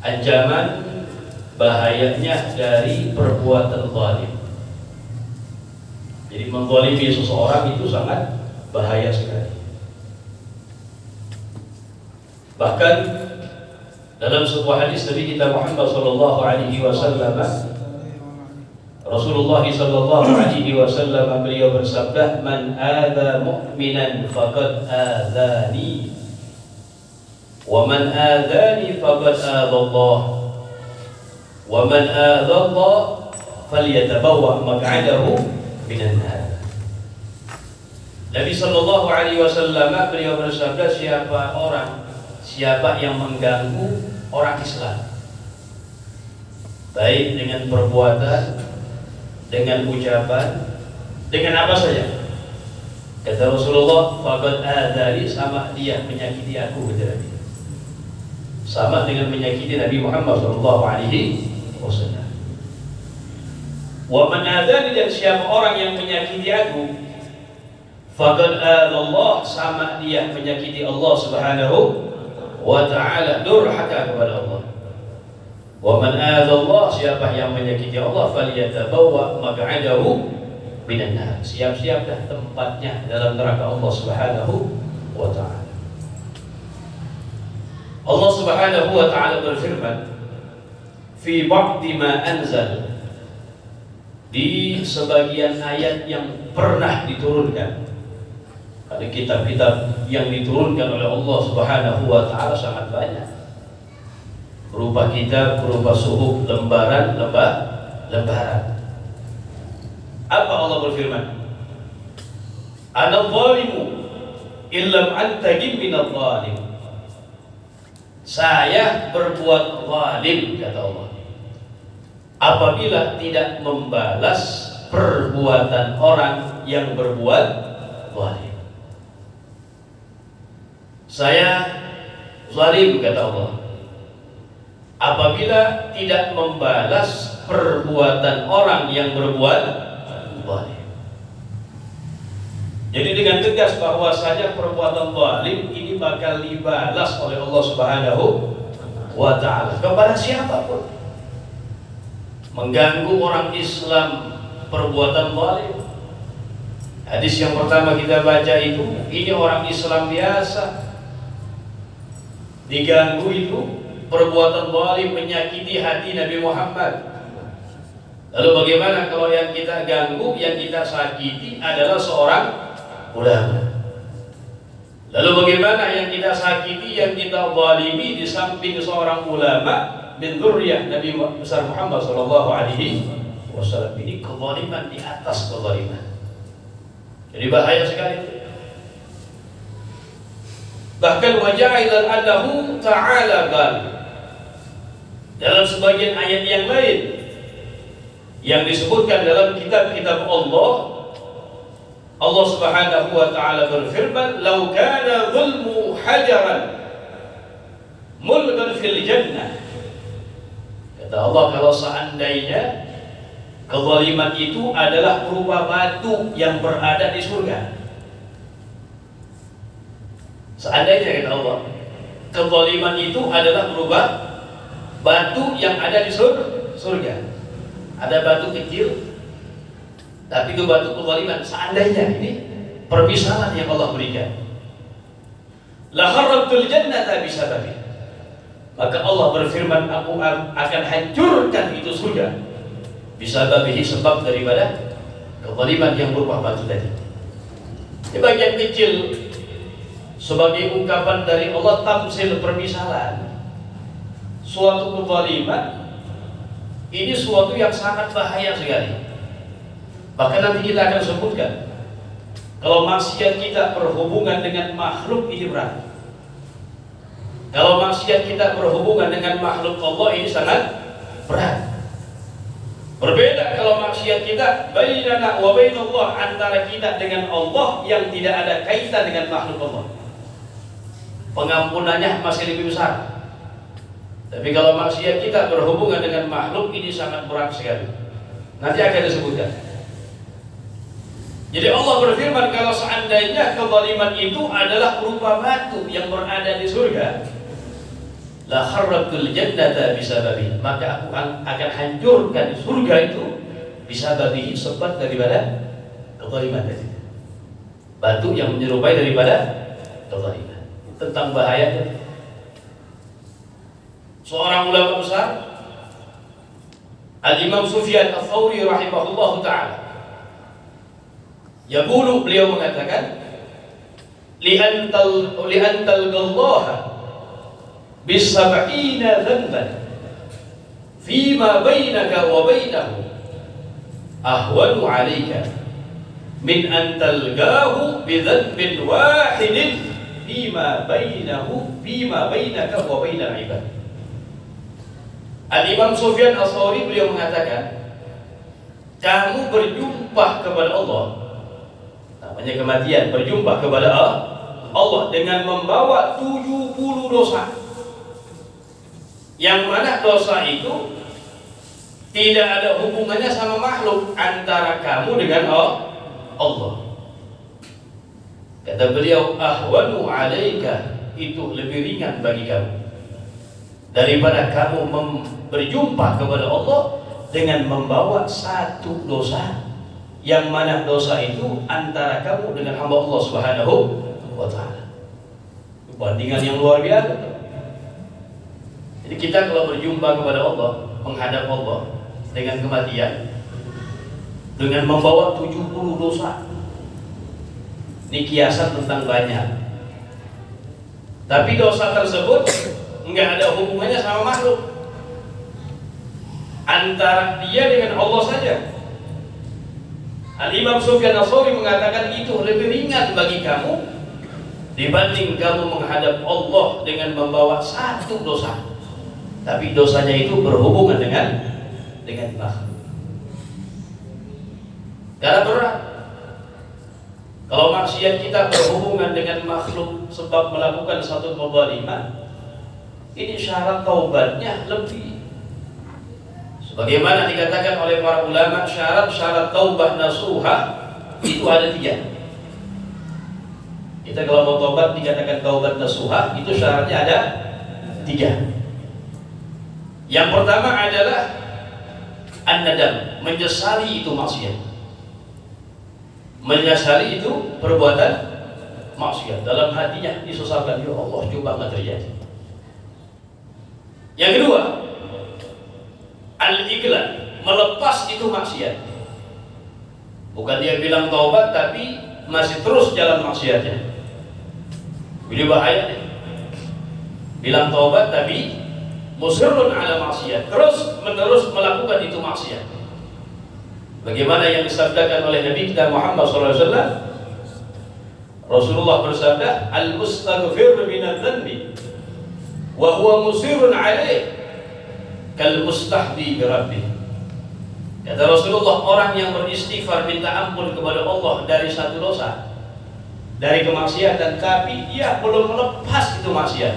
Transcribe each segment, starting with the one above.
ancaman bahayanya dari perbuatan zalim. Jadi menzalimi seseorang itu sangat bahaya sekali. Bahkan dalam sebuah hadis Nabi kita Muhammad sallallahu alaihi wasallam, Rasulullah sallallahu alaihi wasallam beliau bersabda, "Man adza mu'minan faqad adzani, wa man adzani faqad adza Allah, wa man adza Allah falyatabawwa maq'adahu minan nar." Nabi sallallahu alaihi wasallam beliau bersabda, siapa yang mengganggu orang Islam, baik dengan perbuatan, dengan ucapan, dengan apa saja, kata Rasulullah, faqad adzani, sama dia menyakiti aku, kata Nabi, sama dengan menyakiti Nabi Muhammad sallallahu alaihi wasallam. Wa man adzani, dan siapa orang yang menyakiti aku, faqad adzallah, sama dia menyakiti Allah subhanahu wa ta'ala, durhaka kepada Allah. Wa man adzallah, siapa yang menyakiti Allah, falyatabawwa maq'adahu minan nar, siap-siap dah tempatnya dalam neraka Allah subhanahu wa ta'ala. Allah subhanahu wa ta'ala berfirman fi ba'di ma anzal, di sebagian ayat yang pernah diturunkan. Ada kitab-kitab yang diturunkan oleh Allah subhanahu wa ta'ala sangat banyak, berupa kitab, berupa suhuf, lembaran. Apa Allah berfirman? Ana zalimu illam antaqim minadh zalim, saya berbuat zalim, kata Allah, apabila tidak membalas perbuatan orang yang berbuat zalim. Saya zalim, kata Allah, apabila tidak membalas perbuatan orang yang berbuat zalim. Jadi dengan tegas bahwasanya perbuatan zalim ini bakal dibalas oleh Allah subhanahu wa ta'ala kepada siapapun. Mengganggu orang Islam, perbuatan zalim. Hadis yang pertama kita baca itu, ini orang Islam biasa, diganggu itu perbuatan zalim, menyakiti hati Nabi Muhammad. Lalu bagaimana kalau yang kita ganggu, yang kita sakiti adalah seorang ulama? Lalu bagaimana yang kita sakiti, yang kita zalimi di samping seorang ulama min dzurriyyah Nabi besar Muhammad sallallahu alaihi wasallam? Ini kezaliman di atas kezaliman. Jadi bahaya sekali. Bahkan waja'idal annahu ta'ala qal, dalam sebagian ayat yang lain yang disebutkan dalam kitab-kitab Allah, Allah subhanahu wa ta'ala berfirman, "Lau kana zulmu hajaran mulkan fil jannah." Kata Allah, kalau seandainya kezaliman itu adalah berupa batu yang berada di surga. Seandainya, kata Allah, kezaliman itu adalah berupa batu yang ada di surga. Ada batu kecil, tapi itu batu kezaliman. Seandainya, ini permisalan yang Allah berikan. La harramtul jannata bisababi, maka Allah berfirman, aku akan hancurkan itu surga bisababihi, sebab daripada kezaliman yang berupa batu tadi. Ini bagian kecil sebagai ungkapan dari Allah, tamsil, permisalan. Suatu kezaliman ini suatu yang sangat bahaya sekali. Bahkan nanti kita akan sebutkan, kalau maksiat kita berhubungan dengan makhluk ini berat. Kalau maksiat kita berhubungan dengan makhluk Allah ini sangat berat. Berbeda kalau maksiat kita bainana wa bainallah, antara kita dengan Allah yang tidak ada kaitan dengan makhluk Allah, pengampunannya masih lebih besar. Tapi kalau maksiat kita berhubungan dengan makhluk ini sangat berat sekali. Nanti akan disebutkan. Jadi Allah berfirman, kalau seandainya kezaliman itu adalah berupa batu yang berada di surga, la kharrabtul jannata bisababi, maka aku akan hancurkan surga itu bisababi, sebab daripada kezaliman tadi. Batu yang menyerupai daripada kezaliman. Tentang bahayanya. Seorang ulama besar, Al-Imam Sufyan Ats-Tsauri rahimahullahu taala, yaqulu, beliau mengatakan, li'antal gallaha bisab'ina dhanban fima bainaka wa bainahu ahwanu 'alaika min an talqahu bi dhanbin wahidin fima bainaka wa bainal 'ibad. Al-Imam Sufyan Ats-Tsauri beliau mengatakan, kamu berjumpa kepada Allah, namanya kematian, berjumpa kepada Allah dengan membawa 70 dosa, yang mana dosa itu tidak ada hubungannya sama makhluk, antara kamu dengan Allah. Kata beliau, ahwanu 'alaika, itu lebih ringan bagi kamu daripada kamu berjumpa kepada Allah dengan membawa satu dosa, yang mana dosa itu antara kamu dengan hamba Allah Subhanahu wa ta'ala. Bandingan yang luar biasa. Jadi kita kalau berjumpa kepada Allah, menghadap Allah dengan kematian, dengan membawa 70 dosa, ini kiasan tentang banyak. Tapi dosa tersebut enggak ada hubungannya sama makhluk, antara dia dengan Allah saja. Al-Imam Sufyan Ats-Tsauri mengatakan itu lebih ringan bagi kamu dibanding kamu menghadap Allah dengan membawa satu dosa, tapi dosanya itu berhubungan dengan makhluk. Karena berat kalau maksiat kita berhubungan dengan makhluk sebab melakukan satu kezaliman. Ini syarat taubatnya lebih. Sebagaimana dikatakan oleh para ulama, syarat taubat nasuha itu ada 3. Kita kalau mau taubat dikatakan taubat nasuha, itu syaratnya ada 3. Yang pertama adalah an-nadam, menyesali itu maksiat. Menyesali itu perbuatan maksiat. Dalam hatinya disesalkan, ya Allah, coba nggak terjadi. Yang kedua, al-iqlal, melepas itu maksiat. Bukan dia bilang taubat tapi masih terus jalan maksiatnya. Ini bahaya nih. Bilang taubat tapi musirrun ala maksiat, terus menerus melakukan itu maksiat. Bagaimana yang disabdakan oleh Nabi kita Muhammad SAW? Rasulullah bersabda, al-mustaghfir minadz-dzanbi wa huwa musirrun alaih kal mustahdi bi rabbih. Kata Rasulullah, orang yang beristighfar minta ampun kepada Allah dari satu dosa, dari kemaksiatan, tapi dia belum melepas itu maksiat,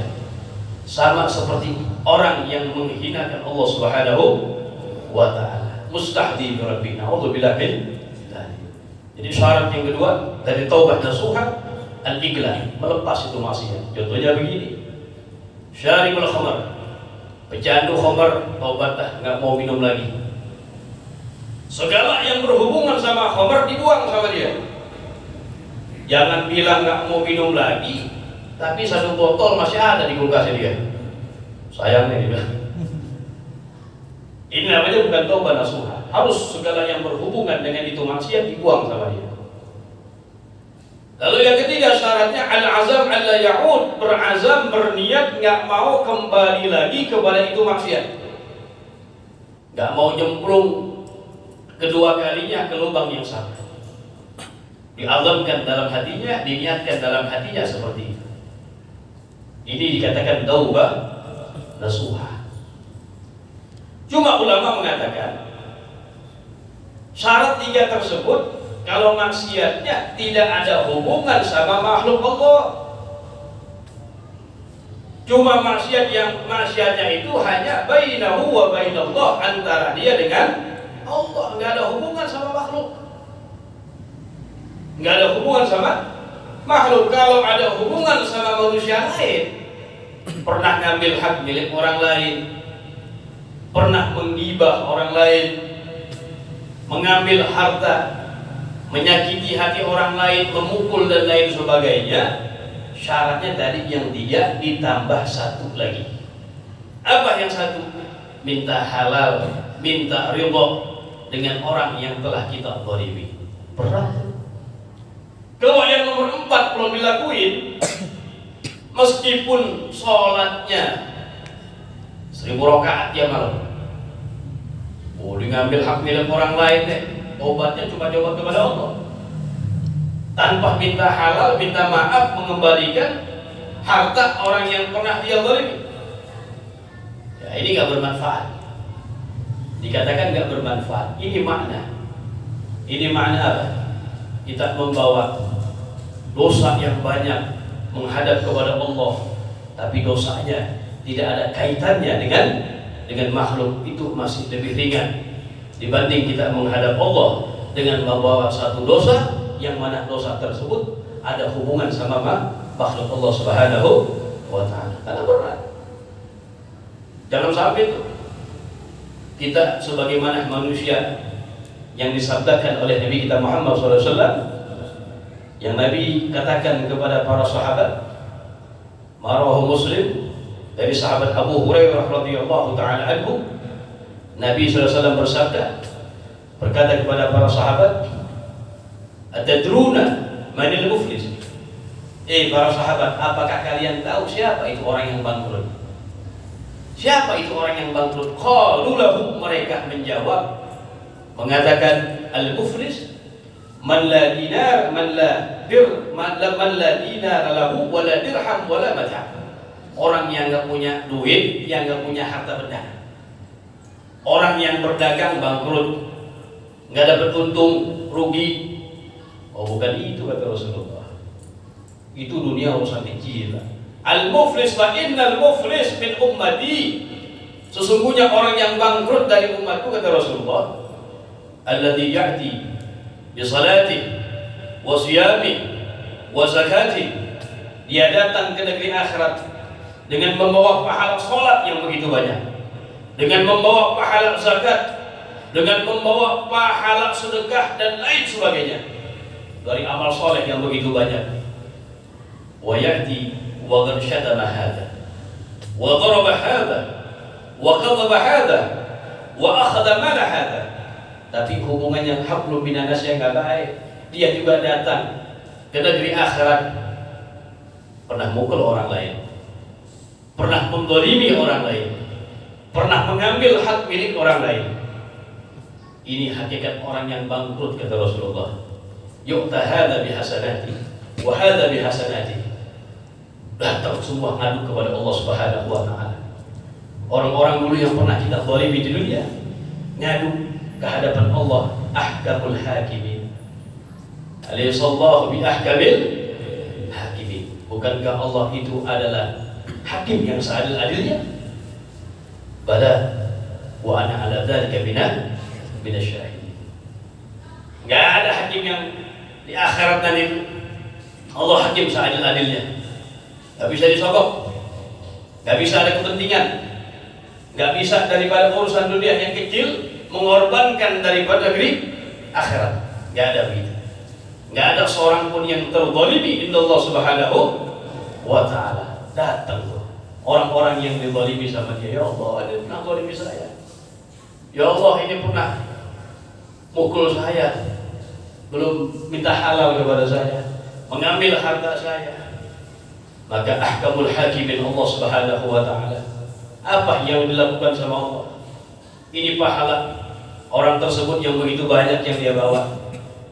sama seperti orang yang menghinakan Allah Subhanahu wa ta'ala. Mustahdi bi rabbih. Na'udzubillah min dzalik. Jadi syarat yang kedua dari taubat nasuha, al-iqlal, melepas itu maksiat. Contohnya begini, syaribul khamar, pecandu khamar, taubat dah, nggak mau minum lagi. Segala yang berhubungan sama khamar dibuang sama dia. Jangan bilang nggak mau minum lagi, tapi satu botol masih ada di kulkasnya dia. Sayangnya dia. Ini namanya bukan taubat nasuha. Harus segala yang berhubungan dengan itu maksiat dibuang sama dia. Lalu yang ketiga syaratnya al-azam alla ya'ud, berazam, berniat nggak mau kembali lagi kepada itu maksiat, nggak mau nyemplung kedua kalinya ke lubang yang sama. Diazamkan dalam hatinya, diniatkan dalam hatinya seperti itu. Ini dikatakan taubah nasuha. Cuma ulama mengatakan syarat 3 tersebut kalau maksiatnya tidak ada hubungan sama makhluk Allah, cuma maksiatnya itu hanya bainahu wa bainallah, antara dia dengan Allah, nggak ada hubungan sama makhluk, nggak ada hubungan sama makhluk. Kalau ada hubungan sama manusia lain, pernah ngambil hak milik orang lain, pernah menggibah orang lain, mengambil harta, menyakiti hati orang lain, memukul dan lain sebagainya, syaratnya tadi yang 3 ditambah 1 lagi. Apa yang 1? Minta halal, minta ridho dengan orang yang telah kita zalimi. Berat. Kalau yang nomor 4 belum dilakuin, meskipun sholatnya 1000 rakaat ya malam, boleh ngambil hak milik orang lain deh, obatnya cuma jawab kepada Allah, tanpa minta halal, minta maaf, mengembalikan harta orang yang pernah dia zalimi. Ya, ini nggak bermanfaat. Dikatakan nggak bermanfaat. Ini makna apa? Kita membawa dosa yang banyak menghadap kepada Allah, tapi dosanya tidak ada kaitannya dengan makhluk, itu masih lebih ringan dibanding kita menghadap Allah dengan membawa satu dosa yang mana dosa tersebut ada hubungan sama makhluk Allah Subhanahu wa ta'ala. Karena berat. Jangan sampai itu kita sebagaimana manusia yang disabdakan oleh Nabi kita Muhammad SAW, yang Nabi katakan kepada para sahabat, marahu Muslim dari sahabat Abu Hurairah radhiyallahu taala anhu, Nabi SAW bersabda, berkata kepada para sahabat, atadruna manil muflis? Para sahabat, apakah kalian tahu siapa itu orang yang bangkrut? Siapa itu orang yang bangkrut? Qalu lahu, mereka menjawab, mengatakan al-muflis man la dinar man la dinar lahu wala dirham wala mata'. Orang yang enggak punya duit, yang enggak punya harta benda. Orang yang berdagang bangkrut, enggak dapat untung, rugi. Oh, bukan itu kata Rasulullah. Itu dunia urusan kecil. Al-muflis wa innal muflis min ummati. Sesungguhnya orang yang bangkrut dari umatku kata Rasulullah, alladzi ya'ti bi salati wa siyami wa zakati. Dia datang ke negeri akhirat dengan membawa pahala salat yang begitu banyak, dengan membawa pahala zakat, dengan membawa pahala sedekah dan lain sebagainya dari amal soleh yang begitu banyak. Wa ya'ti wa qad syatama hadha wa daraba hadha wa kadhaba hadha wa akhadha mala hadha. Tapi hubungannya hablum minan nas yang enggak baik. Dia juga datang ke negeri akhirat pernah mukul orang lain, pernah menzalimi orang lain, pernah mengambil hak milik orang lain. Ini hakikat orang yang bangkrut kata Rasulullah. Yu'ta hadza bihasanati wa hadza bihasanati. Datang semua ngadu kepada Allah Subhanahu wa ta'ala. Orang-orang dulu yang pernah kita zalimi di dunia ngadu ke hadapan Allah, ahkamul hakimin. Alayhisallahu bi ahkamil hakimin. Bukankah Allah itu adalah hakim yang seadil-adilnya? Bala wa ana ala dzalika minasyahidin. Enggak ada hakim yang di akhirat nanti Allah hakim seadil-adilnya. Enggak bisa disogok. Enggak bisa ada kepentingan. Enggak bisa daripada urusan dunia yang kecil mengorbankan daripada negeri akhirat. Enggak ada begitu. Enggak ada seorang pun yang terzalimi indallah Subhanahu wa ta'ala. Datang tuh orang-orang yang dizalimi sama dia, ya Allah, ini pernah zalimi saya. Ya Allah, ini pernah mukul saya, belum minta halal kepada saya, mengambil harta saya. Maka ahkamul hakimin Allah Subhanahu wa ta'ala, apa yang dilakukan sama Allah? Ini pahala orang tersebut yang begitu banyak yang dia bawa,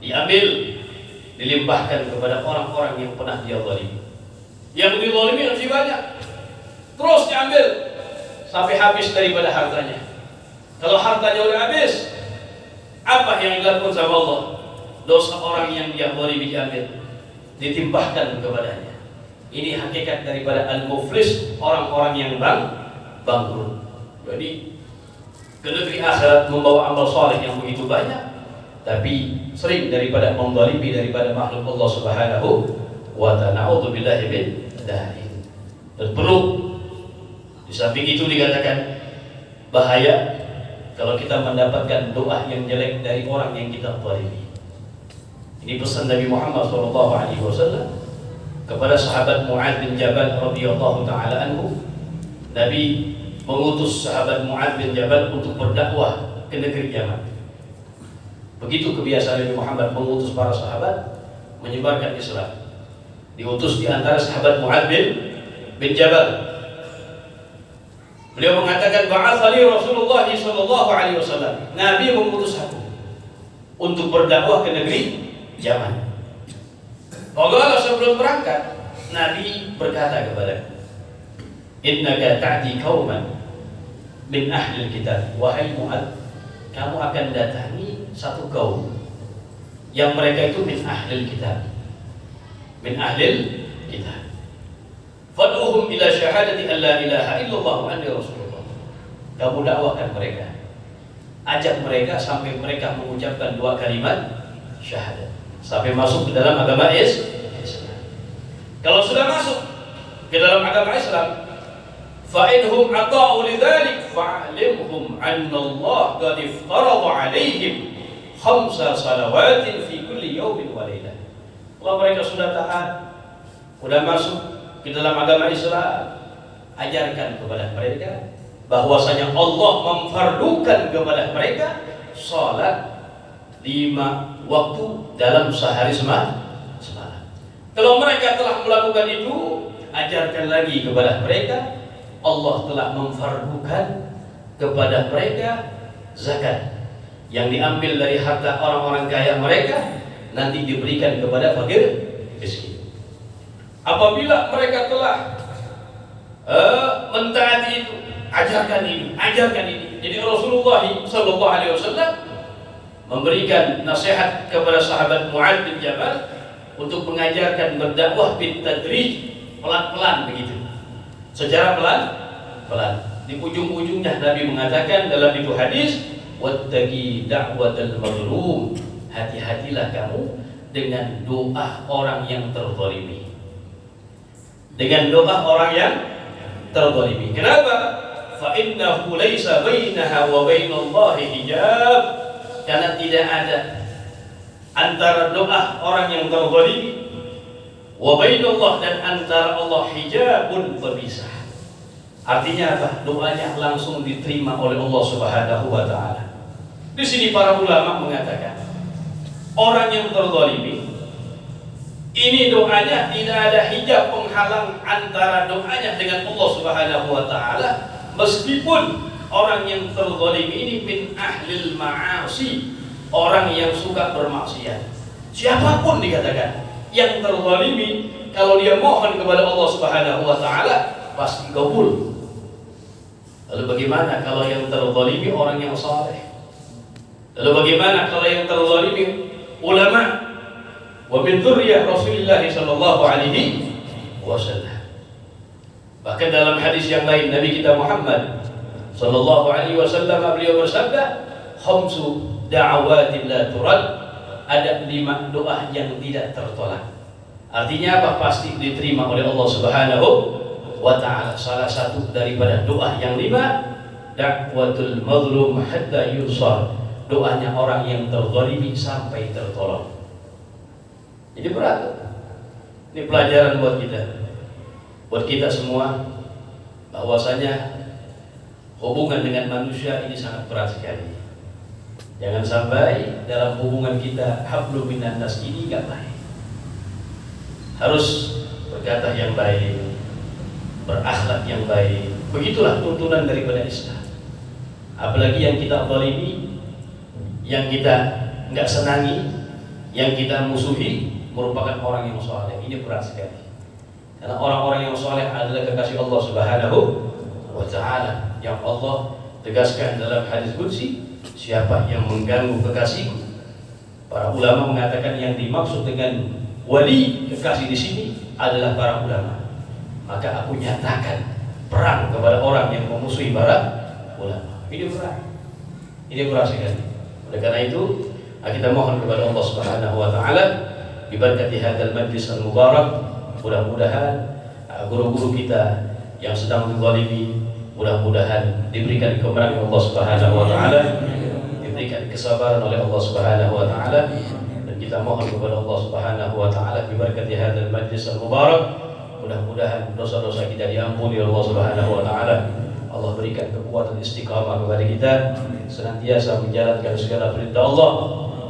diambil, dilimpahkan kepada orang-orang yang pernah dia zalimi. Yang dizalimi masih banyak, terus diambil sampai habis daripada hartanya. Kalau hartanya udah habis, apa yang dilakukan sama Allah? Dosa orang yang dia zalimi diambil, ditimpahkan kepadanya. Ini hakikat daripada al-muflis, orang-orang yang bangkrut. Jadi ke negeri akhirat membawa amal soleh yang begitu banyak, tapi sering daripada menzalimi daripada makhluk Allah Subhanahu wa ta'ala. Na'udzubillahi min dzalik. Dan perlu Di samping itu dikatakan bahaya kalau kita mendapatkan doa yang jelek dari orang yang kita zalimi. Ini pesan Nabi Muhammad SAW kepada sahabat Mu'adz bin Jabal radhiyallahu taala anhu. Nabi mengutus sahabat Mu'adz bin Jabal untuk berdakwah ke negeri Yaman. Begitu kebiasaan Nabi Muhammad mengutus para sahabat menyebarkan Islam. Diutus di antara sahabat Mu'adz bin Jabal. Beliau mengatakan ba'atsani Rasulullah sallallahu alaihi wasallam. Nabi mengutus aku untuk berdakwah ke negeri Yaman. Kalau sebelum berangkat, Nabi berkata kepada innaka ta'ti qauman min ahli kitab. Wahai Mu'adz, kamu akan datangi satu kaum yang mereka itu min ahli kitab. Min ahli kitab. Fad'uhum ila syahadati an la ilaha illallah wa anni rasulullah. Kamu dakwahkan mereka. Ajak mereka sampai mereka mengucapkan dua kalimat syahadat. Sampai masuk ke dalam agama Islam. Kalau sudah masuk ke dalam agama Islam, fa inhum ata'u lidzalik fa'limhum anna Allah qad iftarada 'alaihim khamsa salawatin fi kulli yawmin wa lailah. Kalau mereka sudah taat, sudah masuk di dalam agama Islam, ajarkan kepada mereka bahwasanya Allah memfardukan kepada mereka salat 5 waktu dalam sehari semalam. Kalau mereka telah melakukan itu, ajarkan lagi kepada mereka Allah telah memfardukan kepada mereka zakat yang diambil dari harta orang-orang kaya mereka nanti diberikan kepada fakir miskin. Apabila mereka telah mentaati itu, ajarkan ini. Jadi Rasulullah SAW memberikan nasihat kepada sahabat Mu'adz bin Jabal untuk mengajarkan berdakwah bitadrij, pelan-pelan begitu, secara pelan-pelan. Di ujung-ujungnya Nabi mengatakan dalam itu hadis, wattaqi da'watal mazlum, hati-hatilah kamu dengan doa orang yang terzalimi. Dengan doa orang yang terzalimi. Kenapa? Fa innahu laisa bainaha wa bainallahi hijab. Karena tidak ada antara doa orang yang terzalimi wa bainallah dan antara Allah hijabun pemisah. Artinya apa? Doanya langsung diterima oleh Allah Subhanahu wa taala. Di sini para ulama mengatakan orang yang terzalimi ini doanya tidak ada hijab penghalang antara doanya dengan Allah Subhanahu wa taala, meskipun orang yang terzalimi ini min ahlil ma'asi, orang yang suka bermaksiat. Siapapun dikatakan yang terzalimi, kalau dia mohon kepada Allah Subhanahu wa taala pasti kabul. Lalu bagaimana kalau yang terzalimi orang yang saleh? Lalu bagaimana kalau yang terzalimi ulama? Wa min dzurriyyah Rasulullah sallallahu alaihi wasallam. Bahkan dalam hadis yang lain Nabi kita Muhammad sallallahu alaihi wasallam beliau bersabda, khamsu da'awatin la turad, ada 5 doa yang tidak tertolak. Artinya apa? Pasti diterima oleh Allah Subhanahu wa taala. Salah satu daripada doa yang 5, da'watul mazlum hatta yunsar, doanya orang yang terzalimi sampai tertolong. Jadi berat. Ini pelajaran buat kita semua, bahwasanya hubungan dengan manusia ini sangat berat sekali. Jangan sampai dalam hubungan kita hablum minan nas ini enggak baik. Harus berkata yang baik, berakhlak yang baik. Begitulah tuntunan daripada Islam. Apalagi yang kita zalimi, yang kita enggak senangi, yang kita musuhi merupakan orang yang saleh. Ini berat sekali. Karena orang-orang yang saleh adalah kekasih Allah Subhanahu wa taala, yang Allah tegaskan dalam hadis qudsi, siapa yang mengganggu kekasihku. Para ulama mengatakan yang dimaksud dengan wali kekasih di sini adalah para ulama. Maka aku nyatakan perang kepada orang yang memusuhi para ulama. Ini berat. Ini berat sekali. Oleh karena itu kita mohon kepada Allah Subhanahu wa taala diberkati hadzal majlis al-mubarak, mudah-mudahan guru-guru kita yang sedang terzalimi Mudah-mudahan diberikan kemenangan Allah Subhanahu wa taala, diberikan kesabaran oleh Allah Subhanahu wa taala, dan kita mohon kepada Allah Subhanahu wa taala berkati hadzal majlis al-mubarak, mudah-mudahan dosa-dosa kita diampuni oleh Allah Subhanahu wa taala. Allah berikan kekuatan istiqamah kepada kita, senantiasa menjalankan segala perintah Allah,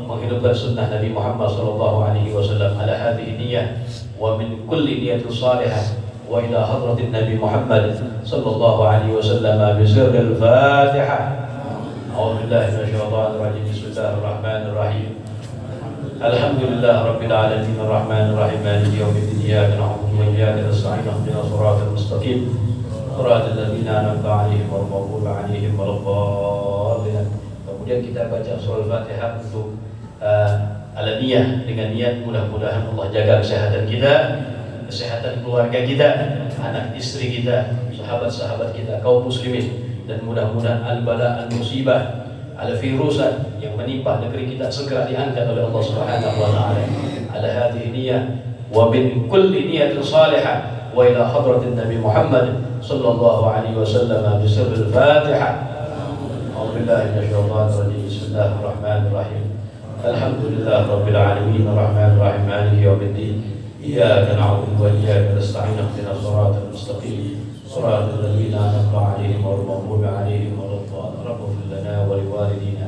menghidupkan sunnah Nabi Muhammad sallallahu alaihi wasallam ala hadhihi niyyah wa min kulli niyatin salihah wa ila hadratin Nabi Muhammad sallallahu alaihi wasallam bi sirril Fatihah. A'udzu billahi minasyaitonir rajim. Bismillahir rahim. Alhamdulillah rabbil alamin arrahmanir rahim maliki yaumiddin iyyaka na'budu wa iyyaka nasta'in ihdinas siratal mustaqim siratal ladzina an'amta 'alaihim ghairil maghdubi 'alaihim waladdallin. Kemudian kita baca surah Al-Fatihah untuk alaniyah dengan niat mudah-mudahan Allah jaga kesehatan kita, kesehatan keluarga kita, anak istri kita, sahabat-sahabat kita, kaum muslimin, dan mudah-mudahan al-bala al-musibah al-virusan yang menimpa negeri kita segera diangkat oleh Allah Subhanahu wa taala. Ala hadhihi niyyah wa min kulli niyatin salihah wa ila hadratin Nabi Muhammad sallallahu alaihi wasallam bi sirril Fatihah. A'udzu billahi minasyaitonir rajim. Bismillahirrahmanirrahim. Alhamdulillah rabbil alamin arrahmanir rahim maliki yaumiddin iyyaka na'budu wa iyyaka nasta'in ihdinas siratal mustaqim siratal ladzina an'amta 'alaihim ghairil maghdubi 'alaihim waladdallin. Rabbana wa liwalidina